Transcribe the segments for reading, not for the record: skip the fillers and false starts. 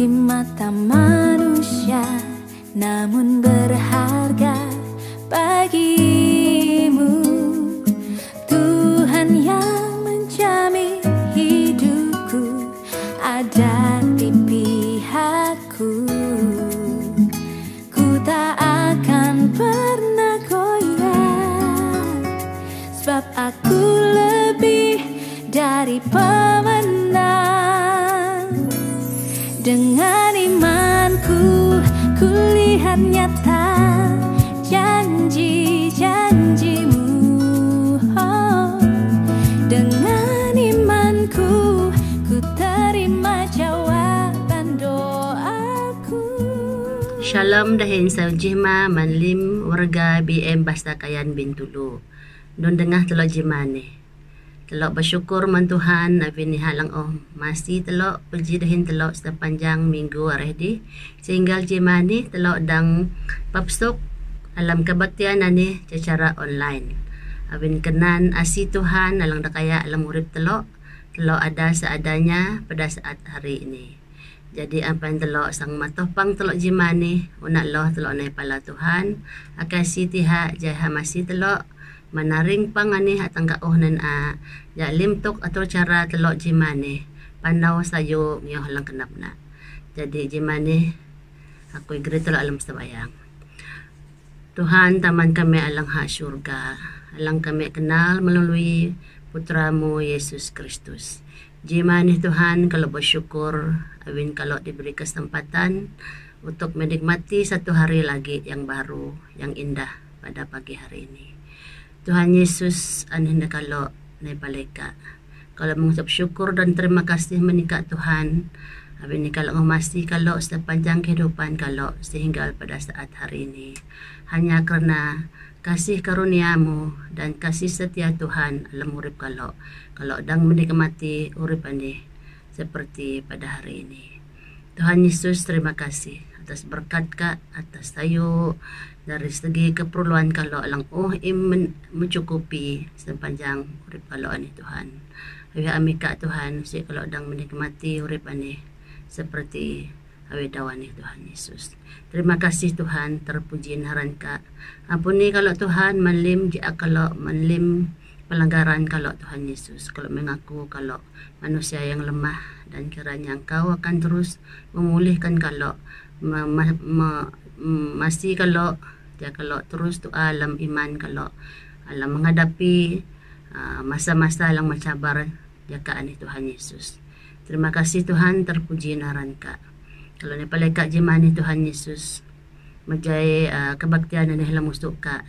di mata manusia, namun berharga bagimu. Tuhan yang menjamin hidupku ada di pihakku. Ku tak akan pernah goyah, sebab aku lebih dari pemenang. Dengan imanku ku lihat nyata janji-janjimu. Oh, dengan imanku ku terima jawaban doaku. Shalom dahin sa jima manlim warga BM Bastakayan Bintulu. Don dengah telok jimane. Telok bersyukur man Tuhan abin halang masih telok puji dahin telok sepanjang minggu arehdi sehingga jimani telok dang papsok alam kebaktian ani secara online. Abin kenan asi Tuhan alang dakaya alam urip telok ada seadanya pada saat hari ini. Jadi apa yang telok sang matopang telok jimani unak loh telok nai pala Tuhan akasi tiha jaha masih telok menaring pangani hatang kauhnan ya limtok atau cara telok jimane pandaw sayo ngiyo halang kenap na. Jadi jimane aku igri telok alam sabayang. Tuhan taman kami alang ha syurga, alang kami kenal melalui putramu Yesus Kristus. Jimane Tuhan kalau bersyukur awin kalau diberi kesempatan untuk menikmati satu hari lagi yang baru, yang indah pada pagi hari ini. Tuhan Yesus anhin kalau naik paleka. Kalau mengucap syukur dan terima kasih menikah Tuhan. Abin ni kalau masih kalau sepanjang kehidupan kalau sehingga pada saat hari ini. Hanya karena kasih karuniamu dan kasih setia Tuhan alam urip kalau dang menikmati urip ini seperti pada hari ini. Tuhan Yesus terima kasih atas berkat Kak, atas tayo dari segi keperluan kalau lang mencukupi sepanjang urip kalau ani Tuhan. Awi ami Kak Tuhan si kalau dang menikmati urip ani seperti awi dawani Tuhan Yesus. Terima kasih Tuhan, terpuji naran Kak. Ampuni kalau Tuhan manlim jia kalau manlim pelanggaran kalau Tuhan Yesus, kalau mengaku kalau manusia yang lemah dan kiranya Engkau akan terus memulihkan kalau masih kalau ya kalau terus tu alam iman kalau alam menghadapi masa-masa yang mencabar jakaan Tuhan Yesus. Terima kasih Tuhan, terpuji naran Kak. Kalau ni paleka jimani Tuhan Yesus majay kebaktian na nila musuk Kak.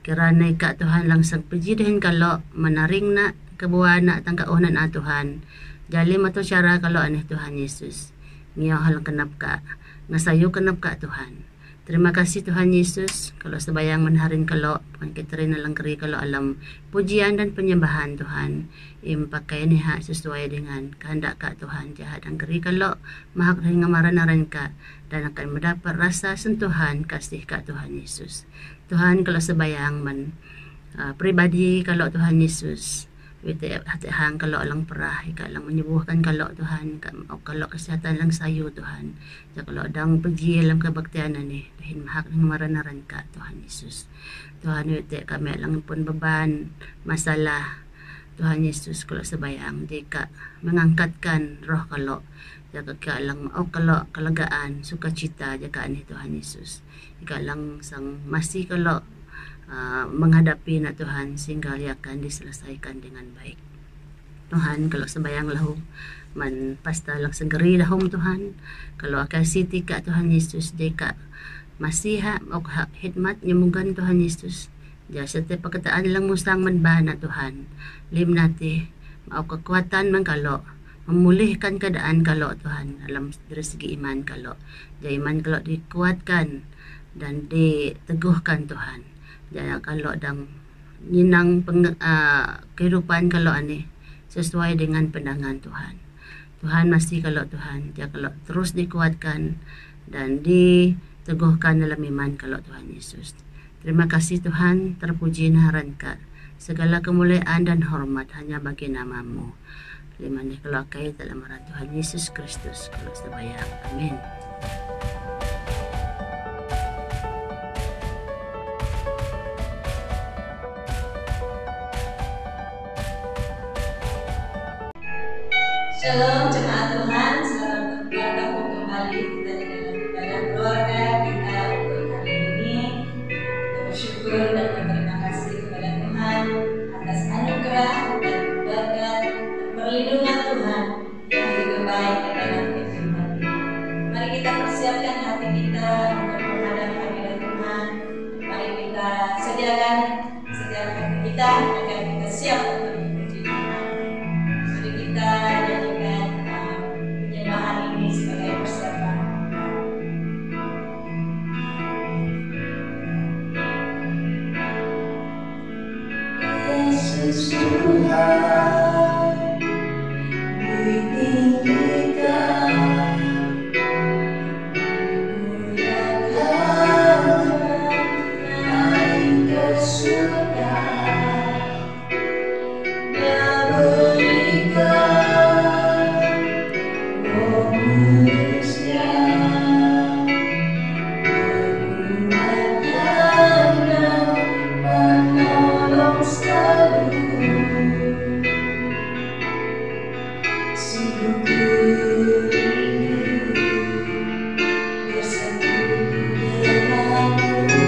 Kirana Kak Tuhan langsung puji dahin kalau menaring na kebuan na tangkaunan na Tuhan. Jali mato syara kalau aneh Tuhan Yesus. Ngiyaw halang kenap Kak. Ngasayo kenap Kak Tuhan. Terima kasih Tuhan Yesus kalau sebayang menharin kalau pangkitrin na lang keri kalau alam pujian dan penyembahan Tuhan impakai niha sesuai dengan kehendak Kak Tuhan jahat dan keri kalau mahak rin ngamaran-aran Kak dan akan mendapat rasa sentuhan kasih Kak Tuhan Yesus. Tuhan kalau sebayang pribadi kalau Tuhan Yesus hati hang kalau alang perah ika lang menyembuhkan kalau Tuhan kalau kesehatan lang sayo Tuhan ya kalau dang puji alam kebaktian ni dahin mahak ng maranaran Kak Tuhan Yesus. Tuhan wite kami lang pun beban masalah Tuhan Yesus kalau sebayang di Kak mengangkatkan roh kalau jaga ka lang kalau kalagaan sukacita jagaan ni Tuhan Yesus ika lang sang masih kalau menghadapi na Tuhan sehingga ia akan diselesaikan dengan baik. Tuhan kalau sembayang lahu man pasta lang segeri lahum Tuhan kalau akasi tika Tuhan Yesus deka masih hikmat nyemugan Tuhan Yesus ja setiap pagkataan lang musang manbana Tuhan lim nati mau kekuatan man kalau memulihkan keadaan kalau Tuhan dalam dari segi iman kalau iman kalau dikuatkan dan diteguhkan Tuhan. Jangan kalau dang ninang kehidupan kalau ani sesuai dengan pandangan Tuhan. Tuhan masih kalau Tuhan dia kalau terus dikuatkan dan diteguhkan dalam iman kalau Tuhan Yesus. Terima kasih Tuhan, terpuji naran Kak. Segala kemuliaan dan hormat hanya bagi namamu. Lima ni kalau kay dalam nama Tuhan Yesus Kristus kalau sebayang. Amin. Shalom jemaat Tuhan, selamat bergabung kembali kita di dalam ibadah keluarga kita untuk kali ini. Kita bersyukur dan berterima kasih kepada Tuhan atas anugerah dan berkat dan perlindungan Tuhan yang begitu baik di dalam kehidupan kita. Mari kita persiapkan hati kita untuk menghadap hadirat Tuhan. Mari kita sediakan setiap hati kita agar kita siap untuk memuji Tuhan. Mari kita nyanyikan penyembahan ini sebagai persiapan. Yesus Tuhan, ditinggikan, muliakan, naik ke surga. Dia berikan Roh Kudus-Nya, menguatkan dan menolong selalu. Sungguh ku rindu bersatu denganmu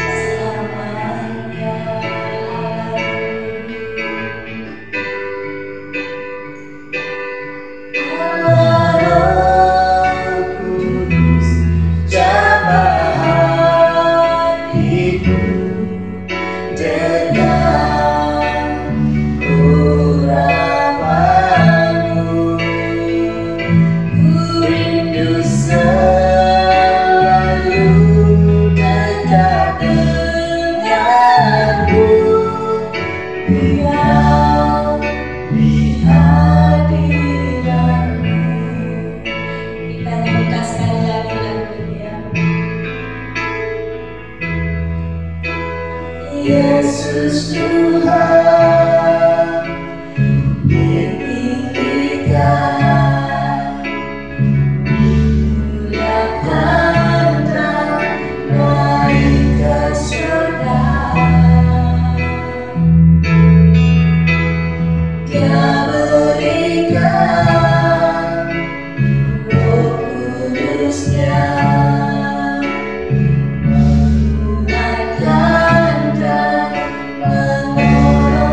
selamanya. Allah Roh Kudus, jamah hatiku dengan urapanmu. Ku rindu selalu dekat denganmu, diam di hadiratmu. Kita nyanyikan sekali lagi lagunya. Yesus Tuhan, ditinggikan, muliakan dan naik ke surga. Dia berikan Roh Kudus-Nya, menguatkan dan menolong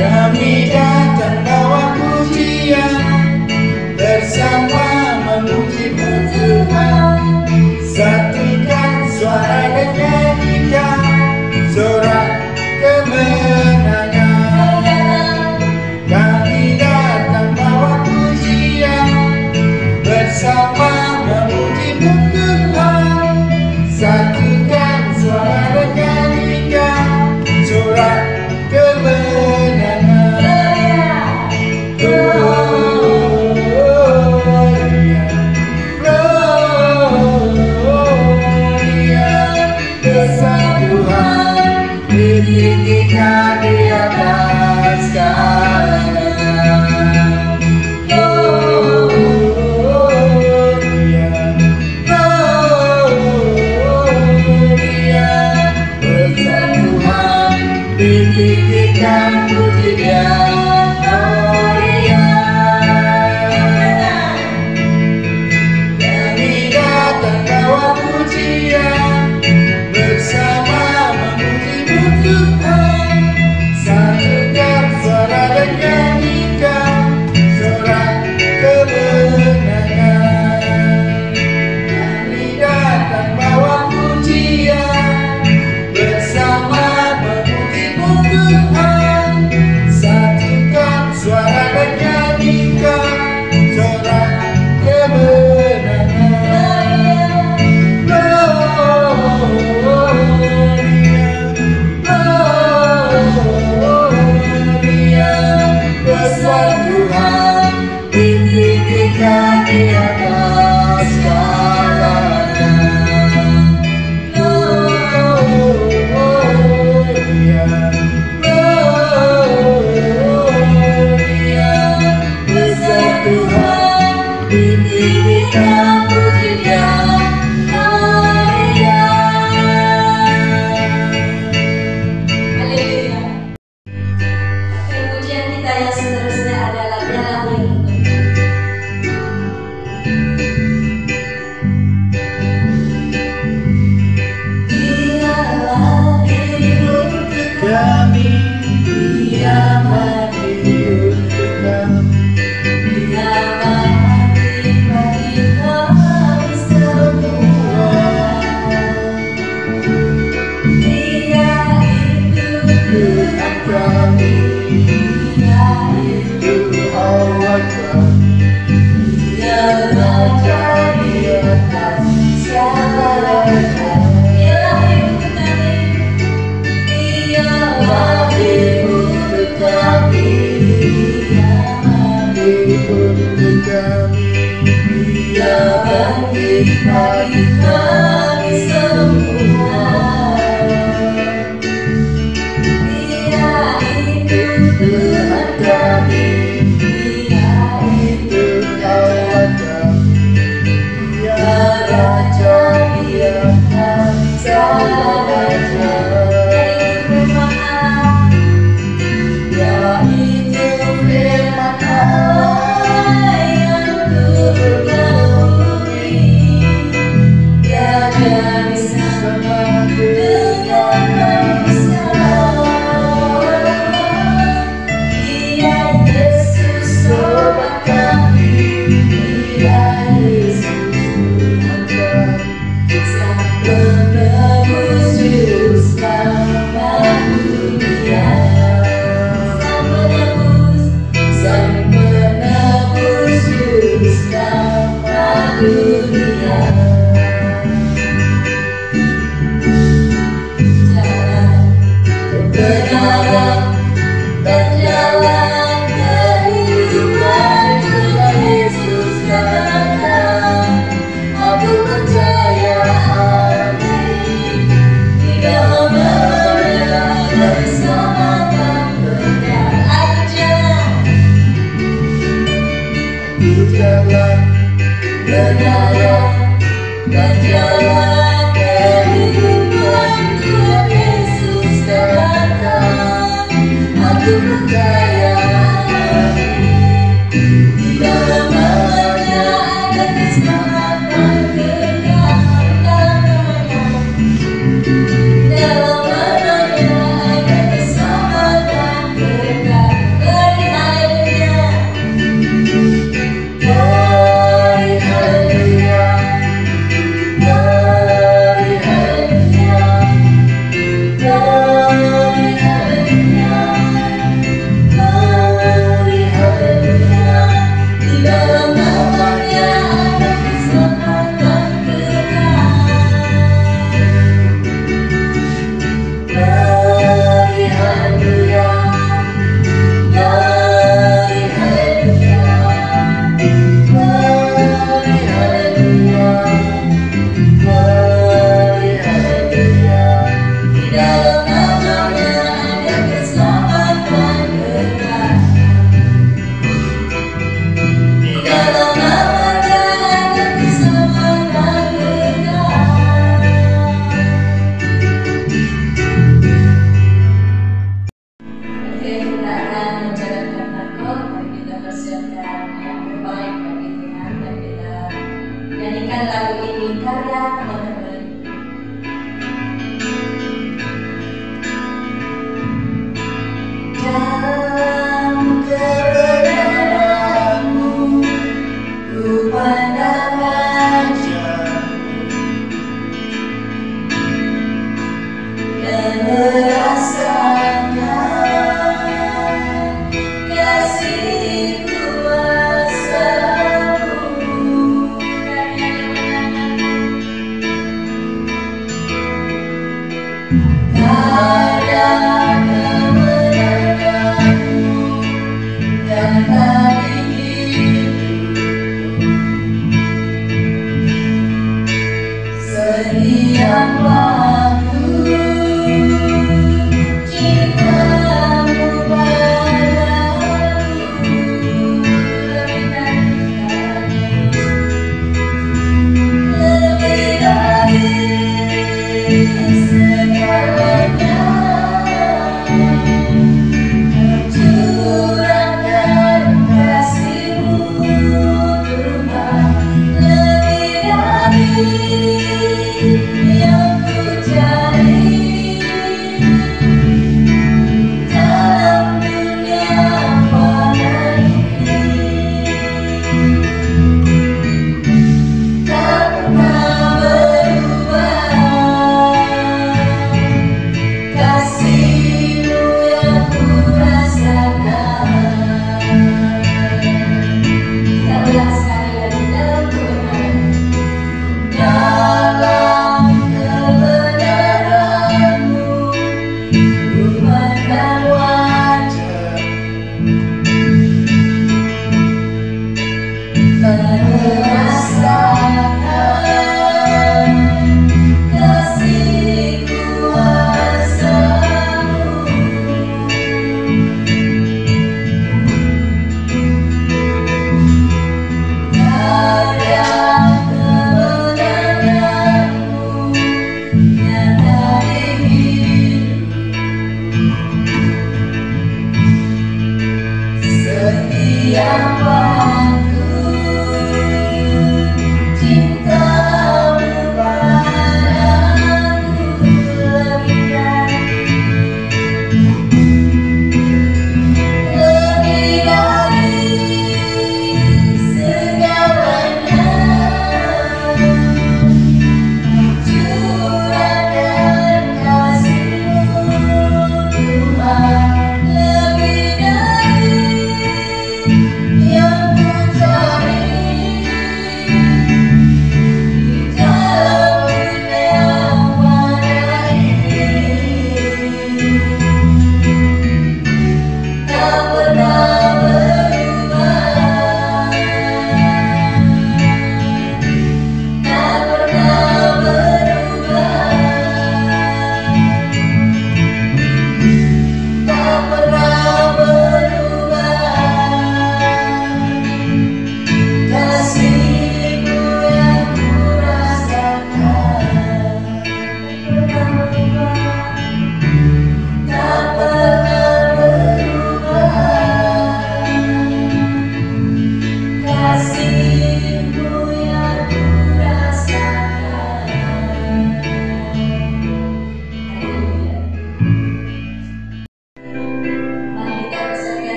Kami datang bawa pujian, bersama memuji-Mu Tuhan. Satukan suara dan nyanyikan sorak kemenangan. Kami datang bawa pujian, bersama memuji-Mu Tuhan. Satukan suara dan nyanyikan sorak kemenangan. Gloria, Gloria, besar Tuhan, ditinggikan di atas segalanya. Gloria, Gloria, besar Tuhan, ditinggikan puji-Nya. Gloria, kami datang bawa pujian, bersama memuji-Mu Tuhan. Satukan suara dan nyanyikan sorak kemenangan. Kami datang bawa pujian, bersama memuji-Mu Tuhan. Satukan suara dan nyanyikan sorak kemenangan. Gloria, besar Tuhan, ditinggikan di atas segalanya. Gloria, Gloria, besar Tuhan, ditinggikan puji-Nya. Gloria. Haleluya. Pujian kita yang seterusnya adalah dalam hidup. Dialah hidup kami, Dia mati untuk kami. Dia mati bagi kami semua. Dia itu Tuhan kami, Dia itu Allah kami. Dia Raja di atas segala raja. Dialah hidup kami, Dia mati untuk kami. Dia bangkit bagi kami semua. Dia itu Tuhan kami, Dia itu Allah kami. Dia Raja di atas segala raja. Yaitu firman Allah yang turun ke bumi. Dia bersama dengan manusia. Dia Yesus sobat kami, Dia Yesus Tuhan kami. Sang penebus juru selamat dunia. Sang penebus juru selamat dunia. Jalan kebenaran dan jalan kehidupan, Tuhan Yesus katakan. Aku percaya, amin. Di dalam nama-Nya ada keselamatan kekal. Aku jalan kebenaran dan jalan kehidupan, Tuhan Yesus katakan. Aku percaya, amin. Di dalam nama-Nya ada keselamatan kekal. Dalam nama-Nya ada keselamatan kekal. karya teman-teman. Dalam kebenaran-Mu ku pandang wajah-Mu dan merasakan kasih kuasa-Mu. Karya kebenaran-Mu dan tadi setiap waktu cinta-Mu padaku lebih dari segalanya. Curahkan kasih-Mu Tuhan, lebih dari yang ku cari dalam dunia fana ini. Tak pernah berubah kasih-Mu yang ku rasakan. Kita ulang sekali lagi, dalam kebenaran. Dalam kebenaran-Mu ku pandang wajah-Mu dan merasakan kasih kuasa-Mu. Karya kebenaran-Mu nyata di hidup. Setiap waktu cinta-Mu padaku lebih dari segalanya. Curahkan kasih-Mu Tuhan, lebih dari yang ku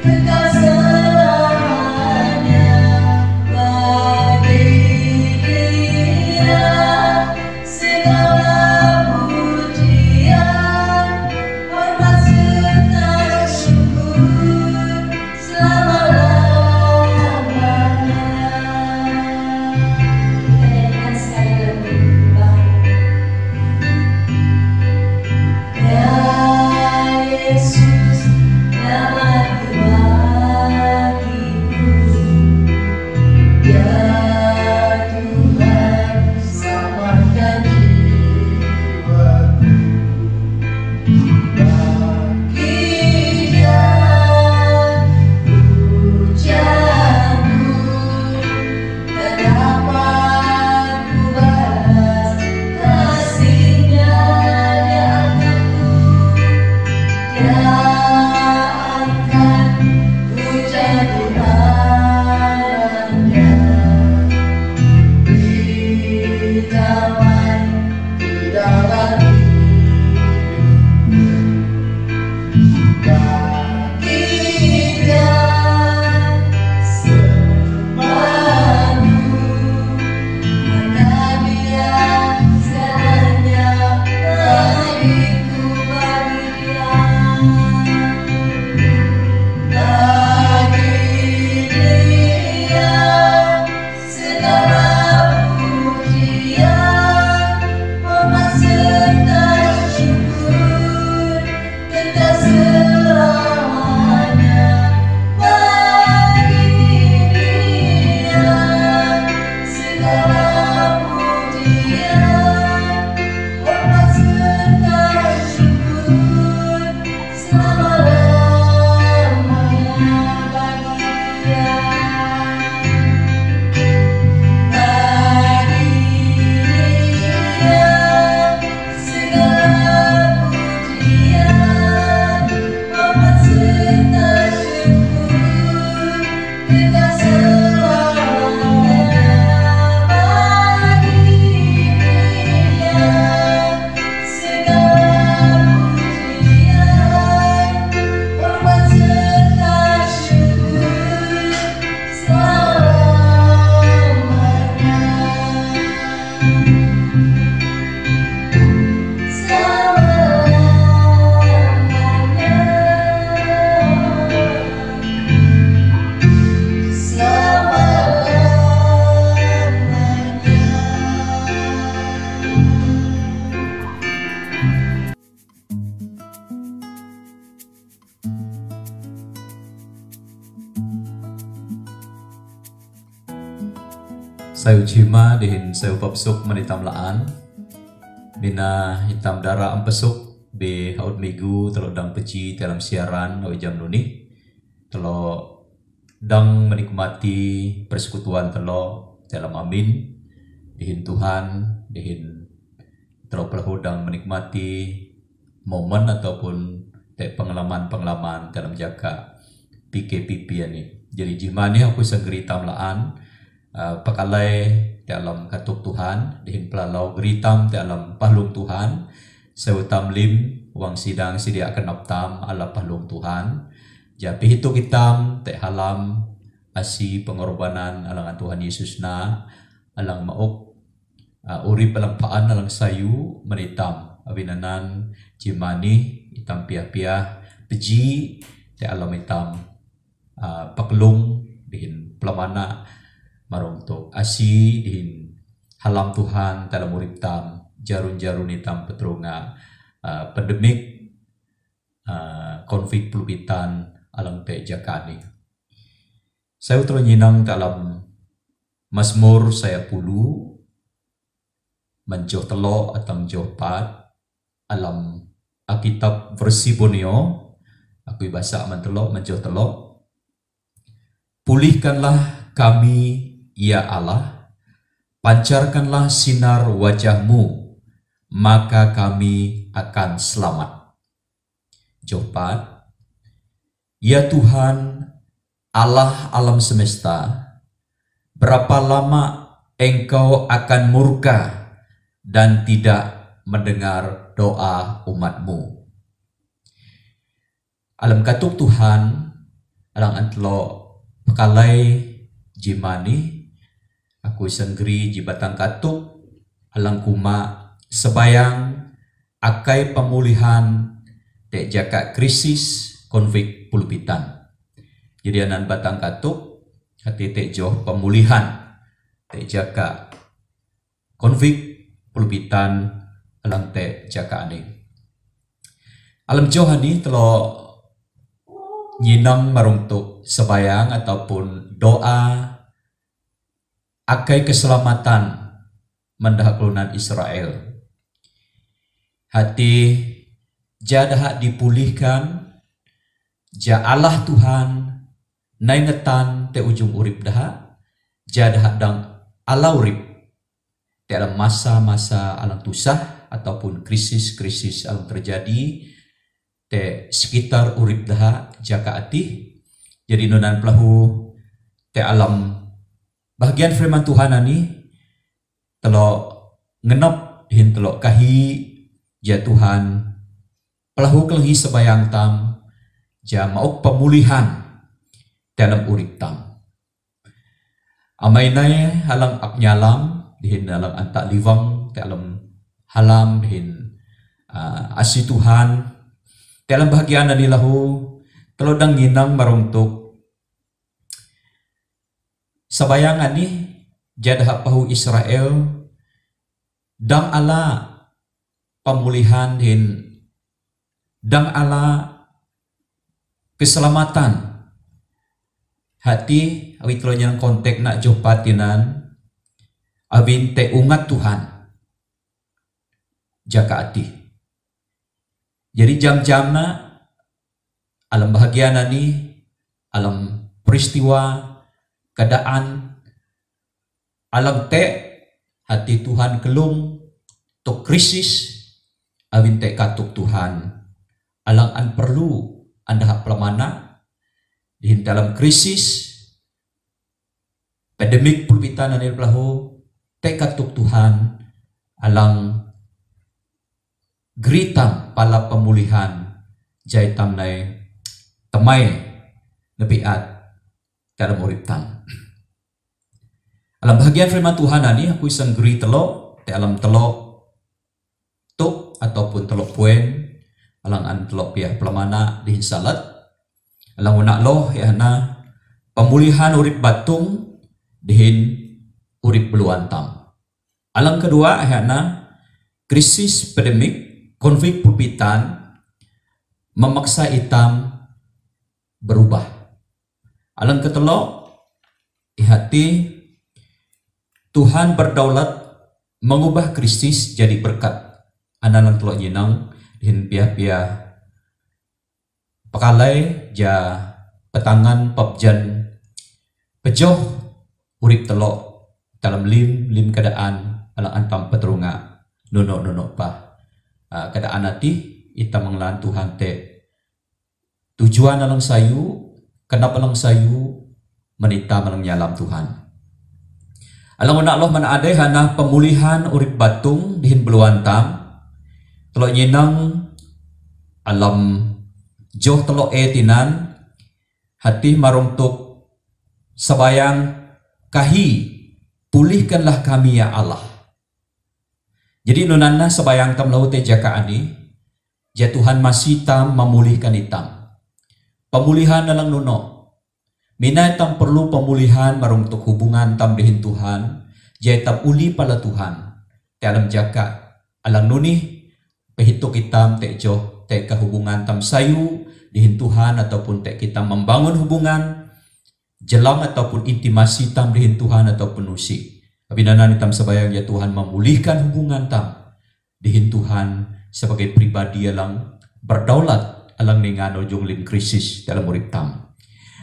kekal selamanya bagi Dia segala pujian, hormat serta syukur selama-lamanya. Kita nyanyikan sekali lagu bahagia. Ya Yesus, namamu bagiku. Ya Tuhan, selamatkan jiwaku. Bagi Dia pujianku, tak dapat ku balas kasih-Nya di atasku. Dia akan ku jadi anaknya, beri damai di dalam hidupku. Bagi Dia semuaku, maka Dia segalanya bagiku. Bagi Dia, bagi Dia segala pujian, hormat serta syukur kekal selamanya. Bagi Dia segala pujian, hormat serta syukur selama-lamanya. Bagi Dia, bagi Dia segala pujian, hormat serta syukur kekal selamanya. Bagi Dia segala pujian, hormat serta syukur Sayu cima dihin sayu papsuk manitam laan mina hitam darah ampesuk be haut minggu telo dang peci dalam siaran o jam nuni telo dang menikmati persekutuan telo dalam amin dihin Tuhan dihin telo perhodang menikmati momen ataupun pengalaman-pengalaman dalam jaka PKPP ini. Jadi jimani aku segeri tamlaan pakalai dalam katuk Tuhan dihin pelalau geritam dalam pahlung Tuhan seutam lim wang sidang sidia kenap tam ala pahlung Tuhan japi hitu kitam te halam asi pengorbanan alangan Tuhan Yesus na alang maok urip alang paan alang sayu menitam abinanan jimani itam pia-pia peji te alam itam paklung dihin pelamana marong to asi dihin halam Tuhan dalam urip tam jarun-jarun itam petrunga pandemik konflik pelupitan alang te jakani. Saya utro nyinang dalam Mazmur saya pulu menjoh telo atau menjoh pat alam Alkitab versi Borneo aku bahasa mentelo menjoh telo. Pulihkanlah kami ya Allah, pancarkanlah sinar wajah-Mu, maka kami akan selamat. Jopat, ya Tuhan, Allah alam semesta, berapa lama Engkau akan murka dan tidak mendengar doa umat-Mu? Alam katuk Tuhan, alang antlo pakalay jimani aku senggri jibatang katuk alang kuma sebayang akai pemulihan te jaka krisis konflik pulpitan. Jadi anan batang katuk hati te joh pemulihan te jaka konflik pulpitan alang te jaka ani. Alam joh ani telo nyinang marungtuk sebayang ataupun doa akai keselamatan mendahulunan Israel. Hati jadah dipulihkan, ja Allah Tuhan naingetan te ujung urip daha, jadah dang Allah urip te dalam masa-masa alang tusah ataupun krisis-krisis alang terjadi te sekitar urip daha jaka ati. Jadi nonan pelahu te alam bagian firman Tuhan ani telo ngenop hin telo kahi ja Tuhan pelahu kelehi sebayang tam ja mauk pemulihan dalam urip tam. Amainai halang apnyalam dihin alang antak liwang te alam halam dihin asi Tuhan dalam bahagian ani lahu telo dang nginang marungtuk sebayang ani jadah pahu Israel dang ala pemulihan din dang ala keselamatan hati awit lo yang kontek nak joh patinan abin te ungat Tuhan jaka ati. Jadi jam-jam na alam bahagia nani alam peristiwa keadaan alam te hati Tuhan kelung to krisis awin te katuk Tuhan alang an perlu anda hak pelamana di dalam krisis pandemik pulpitan anil pelahu te katuk Tuhan alang geritam pala pemulihan jaitam nai temai nebiat dalam urip tam. Alam bahagian firman Tuhan ani aku isang geri telo te alam telo tuk ataupun telo puen alang an telo piah pelamana di salat alang unak loh ya na pemulihan urip batung dihin urip beluan tam. Alang kedua ya na krisis pandemik konflik pulpitan memaksa itam berubah. Alang ketelo hati Tuhan berdaulat mengubah krisis jadi berkat. Anak telok nyinang dihin pia-pia pekalai ja petangan pabjan pejoh urip telok dalam lim keadaan alang antam peterunga nono pa keadaan hati ita menglan Tuhan te tujuan alang sayu kenapa alang sayu menita malang nyalam Tuhan. Alang unak Allah mana ada hana pemulihan urip batung dihin beluan tam telo nyinang alam joh telo tinan hati marungtuk sebayang kahi pulihkanlah kami ya Allah. Jadi nunana sebayang tam lau te jaka ani ja Tuhan masih tam memulihkan itam pemulihan dalam nuno. Mina tam perlu pemulihan marungtuk hubungan tam dihin Tuhan, jai tam uli pala Tuhan. Te alam jaka alang nuni pehituk itam te joh te hubungan tam sayu dihin Tuhan ataupun te kita membangun hubungan jelang ataupun intimasi tam dihin Tuhan ataupun usi. Abinanan itam sebayang ya Tuhan memulihkan hubungan tam dihin Tuhan sebagai pribadi alang berdaulat alang ningano jong lim krisis dalam urip tam.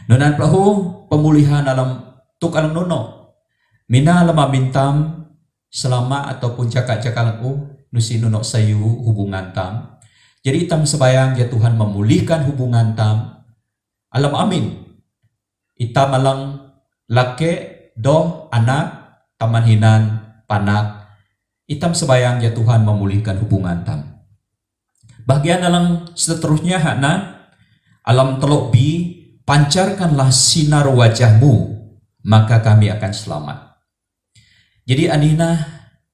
Nonan pelahu pemulihan alam tuk alam nono mina alam amintam selama ataupun cakap-cakap laku nusi nono sayu hubungan tam. Jadi itam sebayang ya Tuhan memulihkan hubungan tam alam amin. Itam alang lake doh anak taman hinan panak itam sebayang ya Tuhan memulihkan hubungan tam. Bagian alang seterusnya hakna alam telok bi pancarkanlah sinar wajahmu, maka kami akan selamat. Jadi anina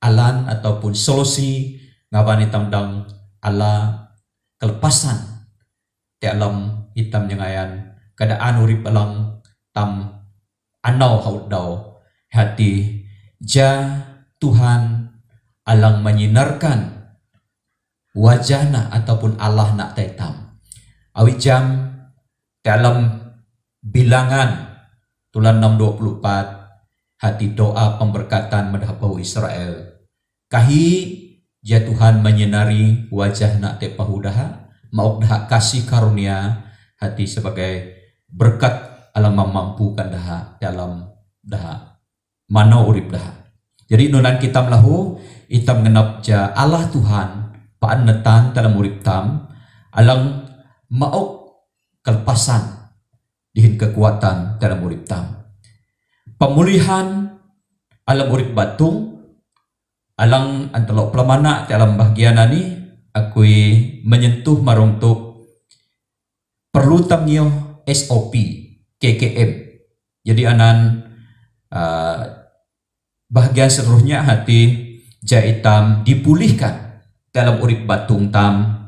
alan ataupun solusi ngabani tamdang ala kelepasan dalam hitam nyangayan keadaan urip alang tam anau haudau hati ja Tuhan alang menyinarkan wajahna ataupun Allah nak tetam. Awi jam dalam bilangan tulan 6:24 hati doa pemberkatan medhapau Israel. Kahi ja Tuhan menyinari wajah nak tepahu daha mauk daha kasih karunia hati sebagai berkat alam memampukan daha dalam daha mana urip daha. Jadi nunan kita melahu itam genap ja Allah Tuhan paan netan dalam urip tam alang mauk kelepasan dihin kekuatan dalam urip tam. Pemulihan alam urip batung alang antelok pelamana dalam bahagian ini akui menyentuh marungtuk perlu tamnyo SOP KKM. Jadi anan bahagian seluruhnya hati jaitam dipulihkan dalam urip batung tam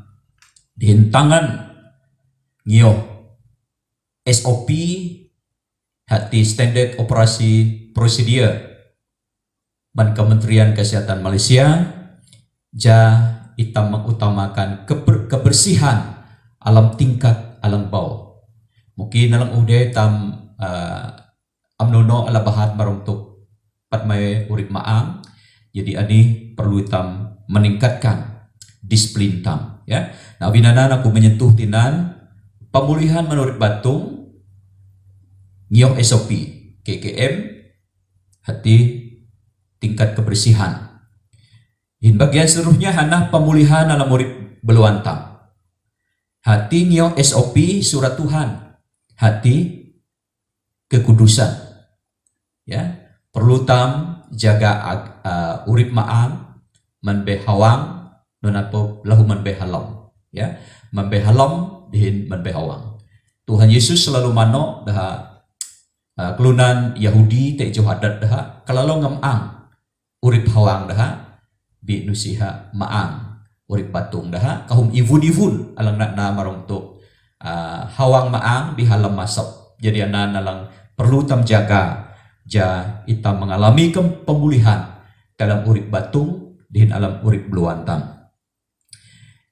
dihintangan ngio SOP hati standard operasi prosedur man Kementerian Kesehatan Malaysia ja itam mengutamakan kebersihan alam tingkat alam bau. Mungkin alang ude tam amnono ala bahat maruntuk patmai urip maang. Jadi ani perlu tam meningkatkan disiplin tam ya. Nah binanan aku menyentuh tinan pemulihan menurut batung ngiyong SOP KKM hati tingkat kebersihan. In bagian seluruhnya hana pemulihan alam urip beluan tam. Hati ngiyong SOP surat Tuhan. Hati kekudusan. Ya, perlu tam jaga urip maang menbehawang nonapo lahu menbehalam ya menbehalam dihin menbehawang. Tuhan Yesus selalu mano dah kelunan Yahudi te johadat dah kalau ngamang urip hawang dah bi nusiha maang urip batung dah kahum ivun alang na marong tuk hawang maang di halam masap. Jadi anan alang perlu tam jaga ja itam mengalami pemulihan dalam urip batung dihin alam urip beluan tam.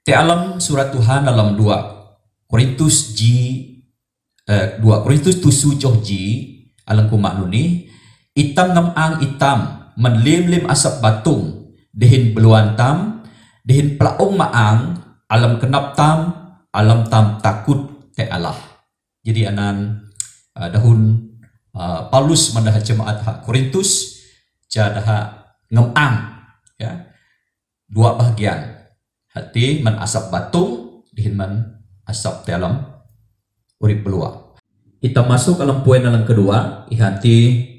Te alam surat Tuhan dalam 2 Korintus 7 ji alang kumaknuni itam ngamang itam menlim-lim asap batung dihin beluan tam dihin pelaong maang alam kenap tam alam tam takut te Allah. Jadi anan dahun Paulus mandah jemaat hak Korintus jadaha ngemang ya dua bahagian hati men asap batung dihin men asap dalam urip belua. Kita masuk dalam poin dalam kedua ihati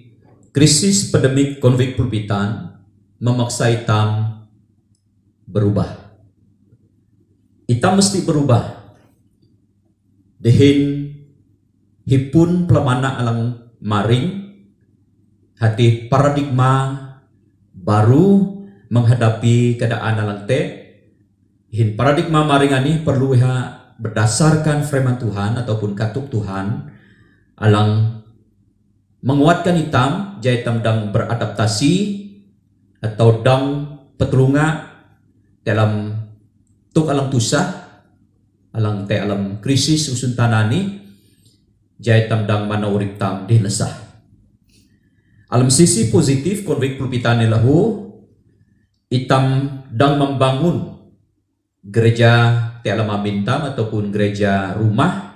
krisis pandemik konflik pulpitan memaksa itam berubah. Itam mesti berubah dihin hipun pelamana alang maring hati paradigma baru menghadapi keadaan alang te hin paradigma maring ani perlu berdasarkan firman Tuhan ataupun katuk Tuhan alang menguatkan hitam jai hitam dang beradaptasi atau dang petulunga dalam tuk alang tusah alang te alam krisis usun tanani jai tamdang mana urip tam dilesah. Alam sisi positif konflik pulpitan lahu itam dang membangun gereja te alam amintam ataupun gereja rumah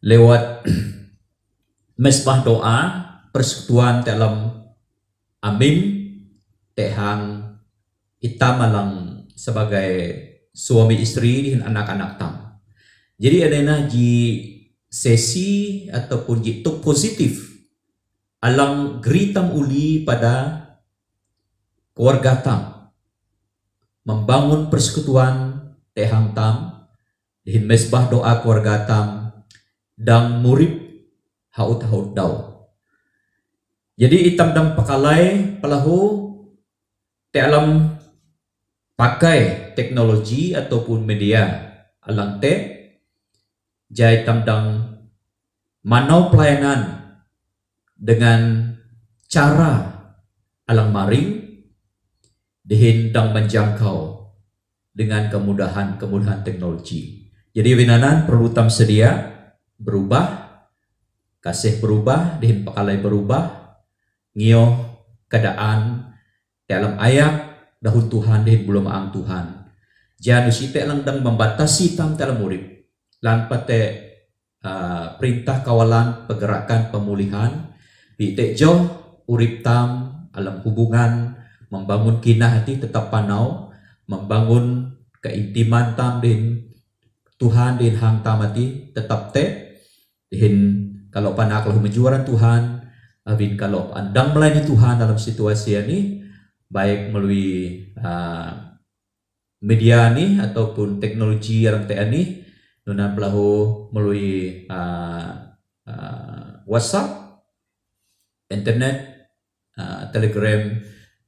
lewat mesbah doa persekutuan te alam amin te hang itam alang sebagai suami istri dan anak-anak tam. Jadi adanya ji sesi ataupun jituk positif alang geritam uli pada keluarga tam membangun persekutuan tehang tam dihin mesbah doa keluarga tam dang murip haut-haut daw. Jadi itam dang pakalay palahu te alam pakai teknologi ataupun media alang te jai itam dang manau pelayanan dengan cara alang maring dihin dang menjangkau dengan kemudahan teknologi. Jadi winanan perlu tam sedia berubah, kasih berubah, dihin pakalay berubah, ngio keadaan dalam ayat dahun Tuhan dihin belum maang Tuhan. Jangan usite lang dang membatasi tam dalam urip. Lan pate perintah kawalan pergerakan pemulihan di tejo urip tam alam hubungan membangun kinah hati tetap panau, membangun keintiman tam din Tuhan din hang tam hati tetap te din kalau panak lahu menjuaran Tuhan abin kalau andang melayani Tuhan dalam situasi ini baik melalui media ni ataupun teknologi yang te ani nunan pelahu melalui WhatsApp, internet, Telegram,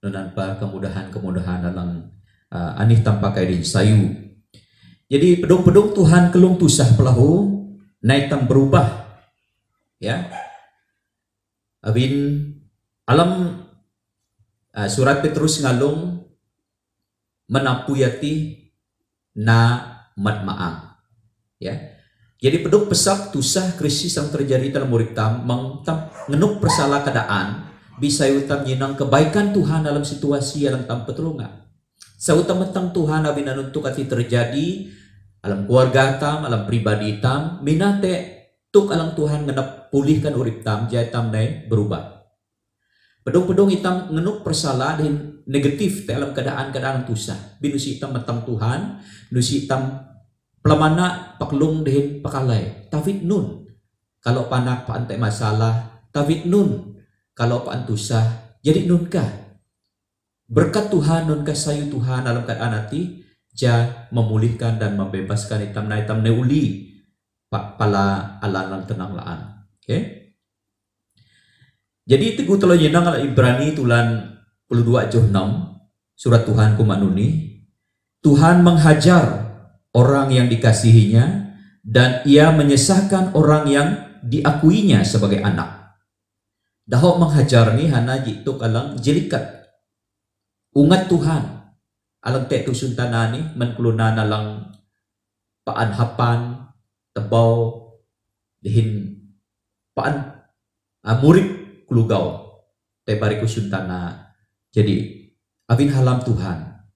nunan pa kemudahan dalam anih tanpa kaidin sayu. Jadi pedung-pedung Tuhan kelung tusah pelahu naitam berubah, ya. Abin alam surat Petrus ngalung menapuyati na matmaang, ya. Jadi pedung pesak tusah krisis yang terjadi dalam murid tam mengenuk persalah keadaan bisa utam nyinang kebaikan Tuhan dalam situasi yang tam pertolongan. Sautam tentang Tuhan abin untuk ati terjadi alam keluarga tam, alam pribadi tam, minate tuk alang Tuhan ngenap pulihkan urip tam, jaya tam nai berubah. Pedung-pedung hitam ngenuk persalah dan negatif dalam keadaan tusah. Binusi hitam metang Tuhan, nusi hitam pelamana paklung dehin pakalay. Tafid nun kalau panak paantai masalah, tafid nun kalau paan tusah, jadi nun kah? Berkat Tuhan nun sayu Tuhan dalam keadaan hati, ja memulihkan dan membebaskan hitam na hitam neuli pala alang tenang laan. Okay? Jadi teguh telo nyenang ala Ibrani tulan 22 6 surat Tuhan kumanuni. Tuhan menghajar orang yang dikasihinya dan ia menyesahkan orang yang diakuinya sebagai anak. Dahok menghajar ni hana jitu kalang jelikat. Ungat Tuhan alang te tu suntanani menkuluna nalang paan hapan tebau dihin paan murid kulugau te bariku suntana. Jadi abin halam Tuhan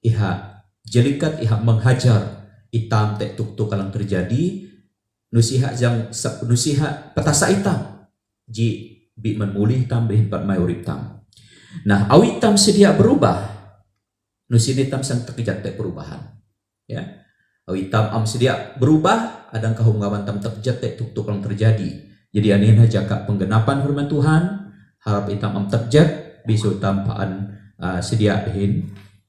iha jelikat iha menghajar itam te tuk kalang terjadi nusiha jang nusiha petasa itam ji bi menmulih tam behin pat mai urip tam. Nah awi tam sedia berubah nusini tam sang terkejat te perubahan, ya. Awi tam am sedia berubah adang kahunggawan tam terkejat te tuk kalang terjadi. Jadi anina jaka penggenapan firman Tuhan harap itam am terjat bisu tampaan sedia hin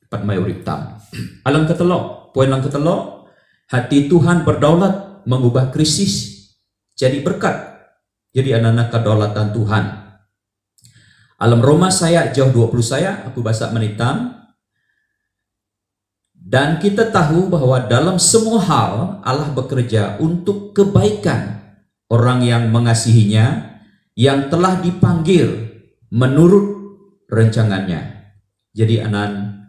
pat mai urip tam. Alang ketelok, poin lang ketelok, hati Tuhan berdaulat mengubah krisis jadi berkat. Jadi anak-anak kedaulatan Tuhan. Alam Roma saya jauh 20 saya aku baca menitam. Dan kita tahu bahwa dalam semua hal Allah bekerja untuk kebaikan orang yang mengasihinya, yang telah dipanggil menurut rencangannya. Jadi anan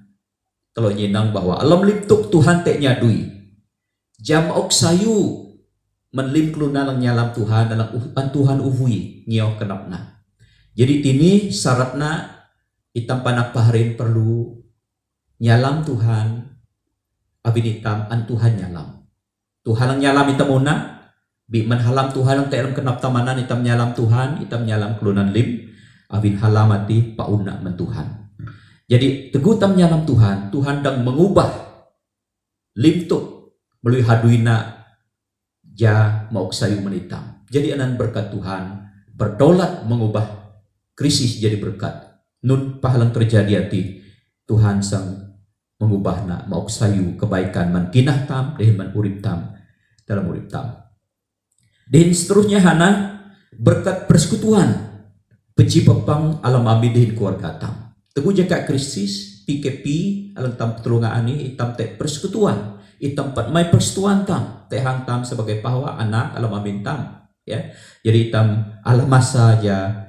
telo nyinang bahwa alam liptuk Tuhan te nyadui. Jam ok sayu menlim keluna lang nyalam Tuhan dalam Tuhan uhui ngioh kenapna. Jadi tini syaratna itam panak paharin perlu nyalam Tuhan abin itam an Tuhan nyalam. Tuhan ang nyalam itamuna bi menhalam Tuhan ang telam kenap tamanan itam nyalam Tuhan, itam nyalam kelunan lim, abin halamati pauna men Tuhan. Jadi teguh tam nyalam Tuhan, Tuhan dang mengubah lim tu melalui haduina ja mau sayu menitam. Jadi anan berkat Tuhan berdaulat mengubah krisis jadi berkat. Nun pahalang terjadi hati Tuhan sang mengubah na mau sayu kebaikan man kinah tam dehin man urip tam dalam urip tam. Dan seterusnya hana berkat persekutuan peci pepang alam amin dihin keluarga tam. Teguh jaka krisis PKP alam tam pertolongan ini itam te persekutuan. Itam pat mai persekutuan tam. Te hang tam sebagai pahawa anak alam amin tam. Ya. Jadi itam alam masa aja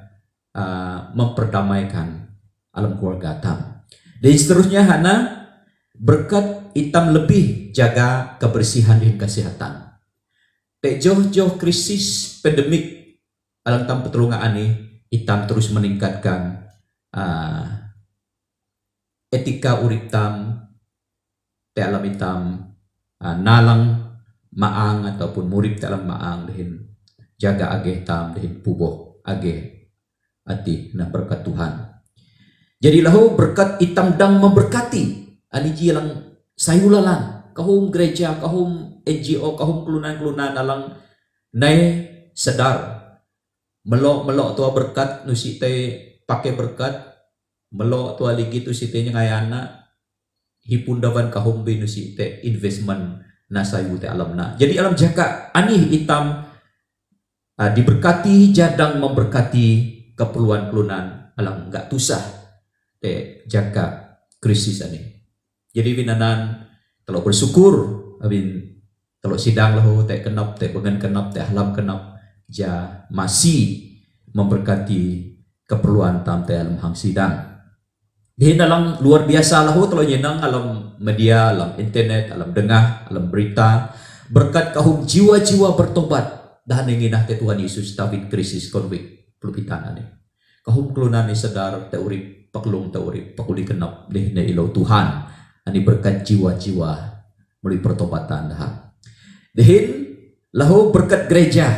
memperdamaikan alam keluarga tam. Dan seterusnya hana berkat itam lebih jaga kebersihan dan kesehatan. Te jauh-jauh krisis pandemik alam tam pertolongan ini itam terus meningkatkan etika urip tam te alam itam nalang maang ataupun murid te alam maang dehin jaga ageh tam dehin puboh ageh ati nah berkat Tuhan. Jadi lahu berkat itam dang memberkati ani jilang sayulalan kahum gereja kahum NGO kahum kelunan-kelunan alang nai sedar melok tua berkat nusi te pakai berkat melok tua lagi tu si te ngayana hipundawan kahum be nusi te investment na sayu te alam na. Jadi alam jaka ani itam diberkati jadang memberkati keperluan kelunan alam enggak tusah te jaka krisis ani. Jadi binanan kalau bersyukur abin kalau sidang lahu te kenap te bengan kenap te alam kenap ja masih memberkati keperluan tam te alam hang sidang. Di dalam luar biasa lahu kalau nyenang alam media, alam internet, alam dengah, alam berita berkat kahum jiwa-jiwa bertobat dan inginah te Tuhan Yesus David krisis konflik pelupitan ani. Kahum kelunan ni sedar te urip paklung te urip pakuli kenap deh ne ilau Tuhan ani berkat jiwa-jiwa melalui pertobatan dah. Dehin lahu berkat gereja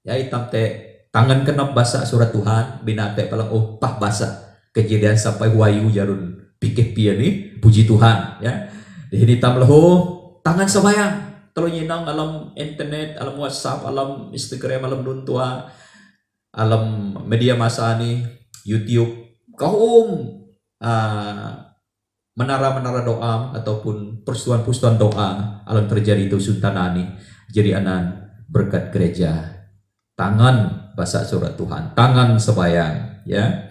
ya itam te tangan kenap basa surat Tuhan binate palang pah basa kejadian sampai wayu jarun PKP ni puji Tuhan ya. Dehin itam lahu tangan sembayang telo nyenang alam internet alam WhatsApp alam Instagram alam duntua alam media masa ni YouTube kaum menara-menara doa ataupun persetuan-persetuan doa alam terjadi itu suntanani jadi anan berkat gereja tangan bahasa surat Tuhan tangan sembayang ya.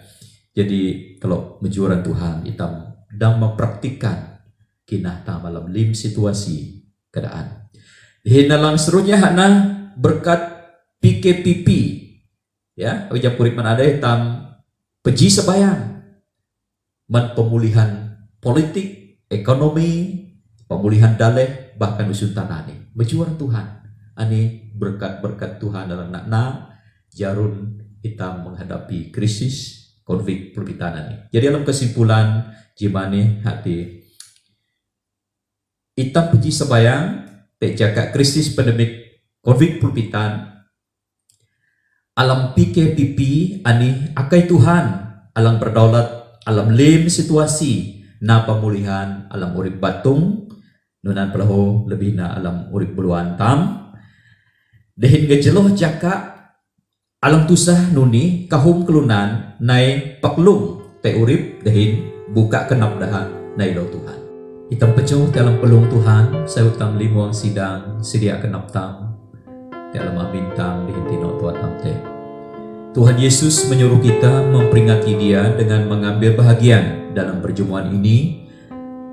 Jadi kalau menjuaran Tuhan itam dan mempraktikkan kinah tam alam lim situasi keadaan hinalang serunya hana berkat PKPP ya ujar purip man ada hitam peji sebayang man pemulihan politik ekonomi pemulihan daleh bahkan usun tanani berjuang Tuhan ani berkat-berkat Tuhan dalam nakna jarun hitam menghadapi krisis konflik perpitan ini. Jadi dalam kesimpulan jimani hati hitam peji sebayang te jaga krisis pandemik konflik perpitan alam PKPP ani akai Tuhan alam berdaulat alam lim situasi na pemulihan alam urip batung nunan pelahu lebih na alam urip buluan tam dehin gejeloh jaka alam tusah nuni kahum kelunan nai paklung te urip dehin buka kenap dahan nai lo Tuhan hitam pecoh dalam pelung Tuhan saya utang limuang sidang sedia kenap tam dalam bintang di hintino tua tamte. Tuhan Yesus menyuruh kita memperingati Dia dengan mengambil bahagian dalam perjamuan ini.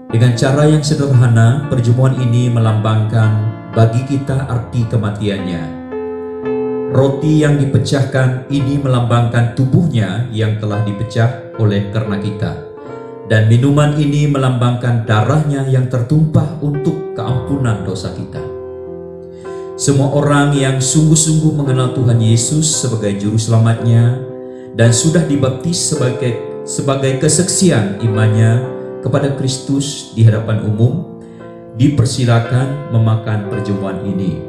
Dengan cara yang sederhana, perjamuan ini melambangkan bagi kita arti kematiannya. Roti yang dipecahkan ini melambangkan tubuhnya yang telah dipecah oleh karena kita. Dan minuman ini melambangkan darahnya yang tertumpah untuk keampunan dosa kita. Semua orang yang sungguh-sungguh mengenal Tuhan Yesus sebagai juru selamatnya dan sudah dibaptis sebagai kesaksian imannya kepada Kristus di hadapan umum dipersilakan memakan perjamuan ini.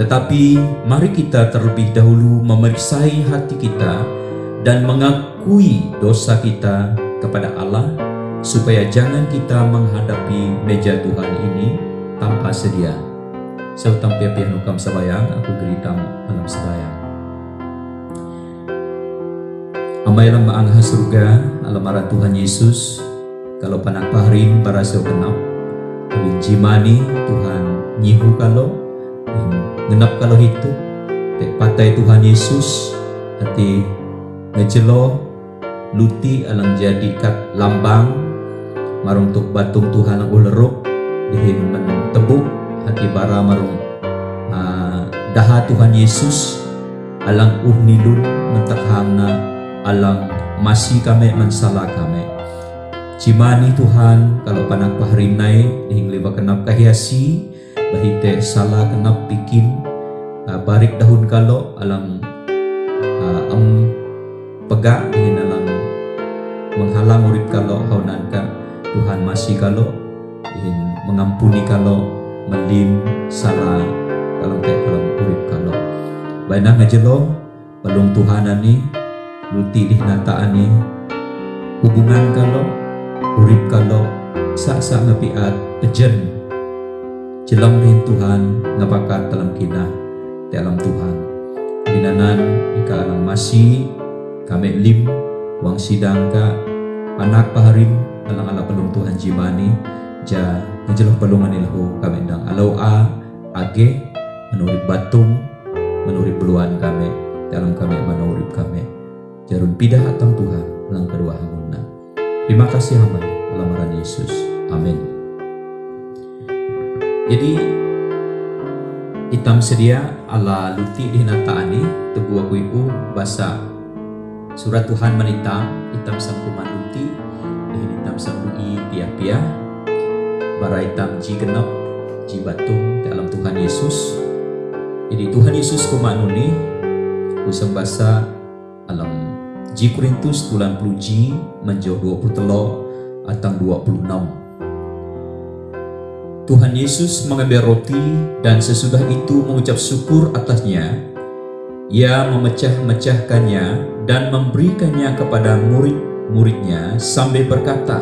Tetapi mari kita terlebih dahulu memeriksai hati kita dan mengakui dosa kita kepada Allah supaya jangan kita menghadapi meja Tuhan ini tanpa sedia. Saya tampil pian nukam sabayang, aku geritam alam sabayang. Amailah maangha surga, alamaran Tuhan Yesus, kalau panak paharin barasau kenap, kawin jimani Tuhan nyihu kalau, genap kalau itu, te patai Tuhan Yesus hati ngejelo luti alang jadi kat lambang marung tuk batung Tuhan ang uleruk dihin mentebuk hati bara marung daha Tuhan Yesus alang nilun mentakhamna alang masih kami mensalah kami cimani Tuhan kalau panak paharinay dihing liba kenap kahiasi bahite salah kenap bikin barik dahun kalau alang pegak dihing alang menghalang urip kalau haunan ka Tuhan masih kalau dihing mengampuni kalau melim salah kalau dalam urip kalau banyak ngejelo balung Tuhan ani luti dihnataan ni hubungan kalau urip kalau sa-sa ngapiat pejen jelang rin Tuhan ngapakat dalam kinah dalam Tuhan binanan ika alang masih kami lim wang sidang ka anak paharin alang ala balung Tuhan jimani ja ngejelo balungan ilahu kami ndang alau age menurip batung menurip beluan kami dalam kami menurip kami jarun pidah atang Tuhan lang kedua hamuna. Terima kasih aman dalam ngaran Yesus. Amin. Jadi hitam sedia ala luti dihinataan ni teguah kuiu bahasa surat Tuhan menitam hitam sangkuman luti dihitam sangkui pia-pia bara hitam ji genap ji batung dalam Tuhan Yesus. Jadi Tuhan Yesus kumanuni kusang bahasa alam Ji Korintus tulan puluh Ji menjauh 20 atang 26. Tuhan Yesus mengambil roti dan sesudah itu mengucap syukur atasnya. Ia memecah-mecahkannya dan memberikannya kepada murid-muridnya sambil berkata,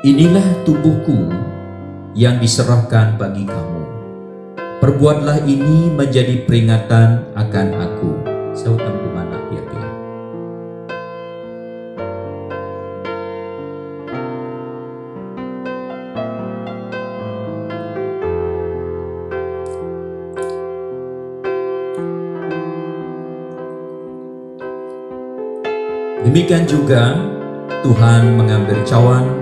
"Inilah tubuhku yang diserahkan bagi kamu. Perbuatlah ini menjadi peringatan akan aku." Sautan kumana pia-pia. Demikian juga Tuhan mengambil cawan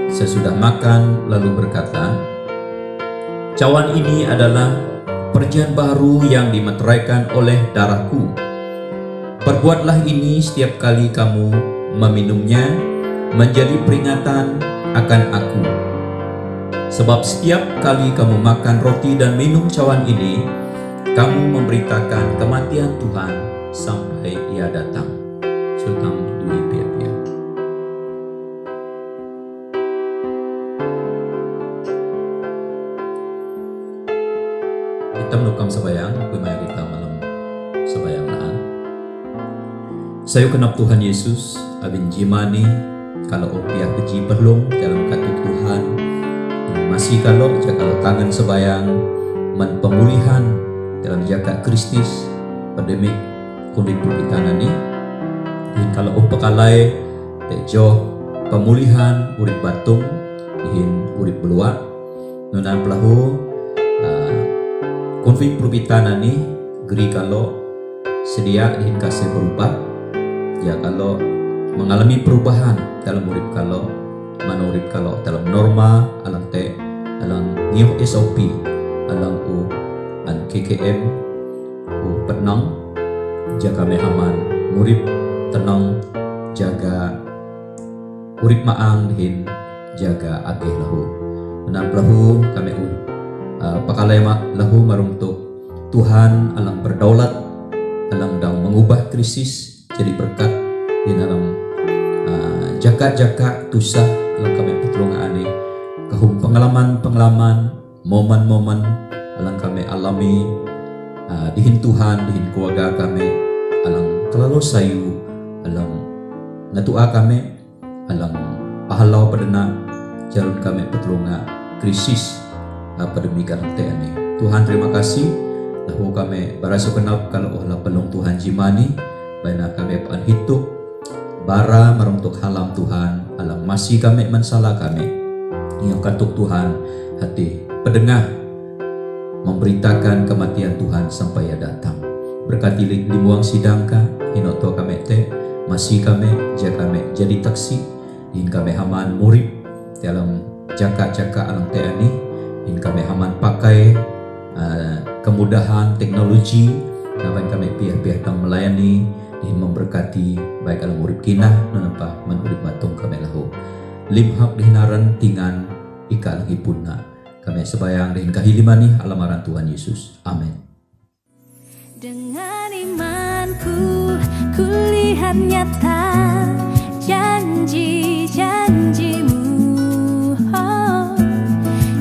sesudah makan lalu berkata, "Cawan ini adalah perjanjian baru yang dimeteraikan oleh darahku. Perbuatlah ini setiap kali kamu meminumnya menjadi peringatan akan aku. Sebab setiap kali kamu makan roti dan minum cawan ini, kamu memberitakan kematian Tuhan sampai Ia datang." Sultan Dwi Pia-Pia. Hitam nukam sabayang, kumaya kita malam sabayang naan. Sayo kenap Tuhan Yesus, abin jimani, kalau opiah keji perlong dalam katuk Tuhan, masih kalau tangan sabayang, man pemulihan dalam jaga Kristus, pandemik kulit pulpitan ini, kalau upakalai, tejo pemulihan urip batung, dihin urip beluak, nunan pelahu, konflik pulpitan ini, geri kalau sedia dihin kasih berubah. Ya kalau mengalami perubahan dalam urip kalau manurip kalau dalam norma alang te alang ngiyok SOP alang an KKM penang jaga mehaman urip tenang jaga urip maang dihin jaga agih lahu menang lahu kami pakalay lahu marungtuk Tuhan alang berdaulat alang dang mengubah krisis jadi berkat di dalam jaka-jaka tusah alang kami pertolongan ini kahum pengalaman-pengalaman momen-momen alang kami alami dihin Tuhan dihin keluarga kami alang terlalu sayu alang ngatua kami alang pahalau padana jarun kami pertolongan krisis pandemikan ini. Tuhan terima kasih lahu kami baraso kenap kalau ulah pelong Tuhan jimani baina kami pan hidup bara marungtuk halam Tuhan alam masih kami mensalah kami yang katuk Tuhan hati pedengah memberitakan kematian Tuhan sampai ia datang. Berkati limuang sidang ka, hinoto kami te, masih kami, jadi taksi, in kami haman murid dalam jaka-jaka alang te ani, in kami haman pakai kemudahan teknologi, dapat kami pihak-pihak yang melayani, in memberkati baik alam murid kinah, nanapa menurut batung kami lahu. Limhak dihinaran tingan ika lagi punna. Kami sebayang dengan kahilimani alamaran Tuhan Yesus. Amin. Dengan imanku, kulihat nyata janji-janjimu. Oh,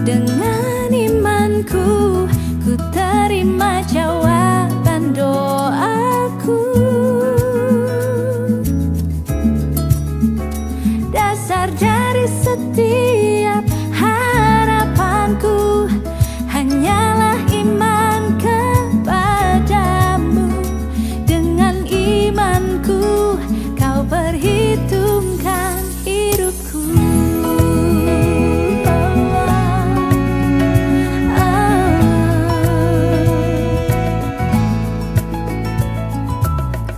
dengan imanku, ku terima jawaban doaku. Dasar dari setiap harapanku hanyalah iman kepadamu. Dengan imanku kau perhitungkan hidupku.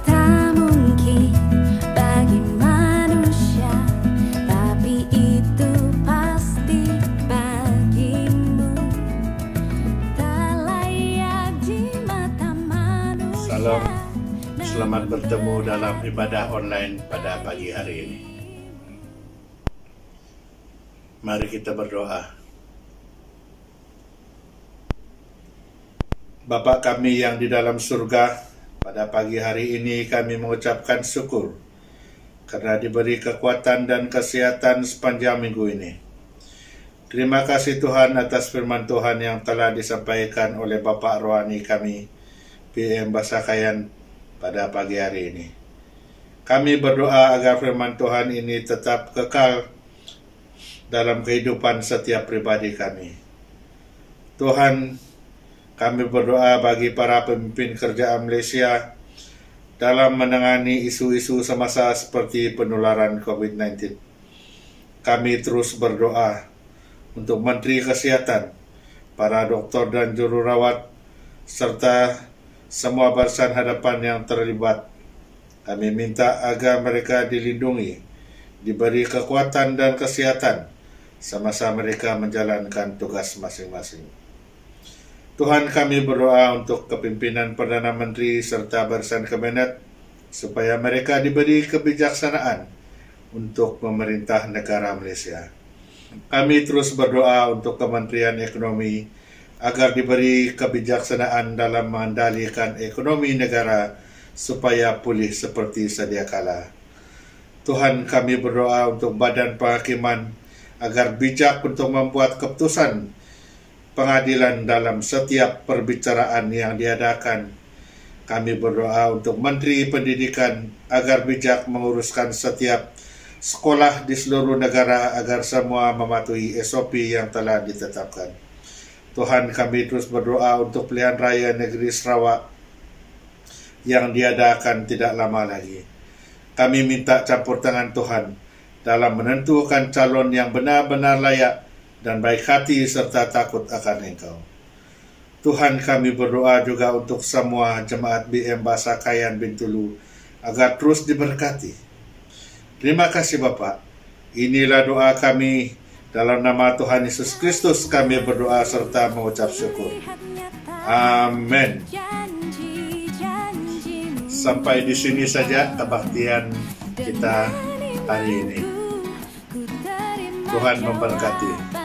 Tak mungkin bagi manusia, tapi itu pasti bagimu. Tak layak di mata manusia. Salam, selamat bertemu dalam ibadah online pada pagi hari ini. Mari kita berdoa. Bapa kami yang di dalam surga, pada pagi hari ini kami mengucapkan syukur karena diberi kekuatan dan kesehatan sepanjang minggu ini. Terima kasih Tuhan atas firman Tuhan yang telah disampaikan oleh Bapak Rohani kami, PM Basakayan, pada pagi hari ini. Kami berdoa agar firman Tuhan ini tetap kekal dalam kehidupan setiap pribadi kami. Tuhan, kami berdoa bagi para pemimpin kerajaan Malaysia dalam menangani isu-isu semasa seperti penularan COVID-19. Kami terus berdoa untuk Menteri Kesihatan, para doktor dan jururawat, serta semua barisan hadapan yang terlibat. Kami minta agar mereka dilindungi, diberi kekuatan dan kesehatan semasa mereka menjalankan tugas masing-masing. Tuhan, kami berdoa untuk kepimpinan Perdana Menteri serta barisan kabinet supaya mereka diberi kebijaksanaan untuk memerintah negara Malaysia. Kami terus berdoa untuk Kementerian Ekonomi agar diberi kebijaksanaan dalam mengendalikan ekonomi negara supaya pulih seperti sedia kala. Tuhan, kami berdoa untuk Badan Penghakiman agar bijak untuk membuat keputusan pengadilan dalam setiap perbicaraan yang diadakan. Kami berdoa untuk Menteri Pendidikan agar bijak menguruskan setiap sekolah di seluruh negara agar semua mematuhi SOP yang telah ditetapkan. Tuhan, kami terus berdoa untuk pilihan raya negeri Sarawak yang diadakan tidak lama lagi. Kami minta campur tangan Tuhan dalam menentukan calon yang benar-benar layak dan baik hati serta takut akan Engkau. Tuhan, kami berdoa juga untuk semua jemaat BM Basakayan Bintulu agar terus diberkati. Terima kasih Bapa. Inilah doa kami. Dalam nama Tuhan Yesus Kristus kami berdoa serta mengucap syukur. Amin. Sampai di sini saja kebaktian kita hari ini. Tuhan memberkati.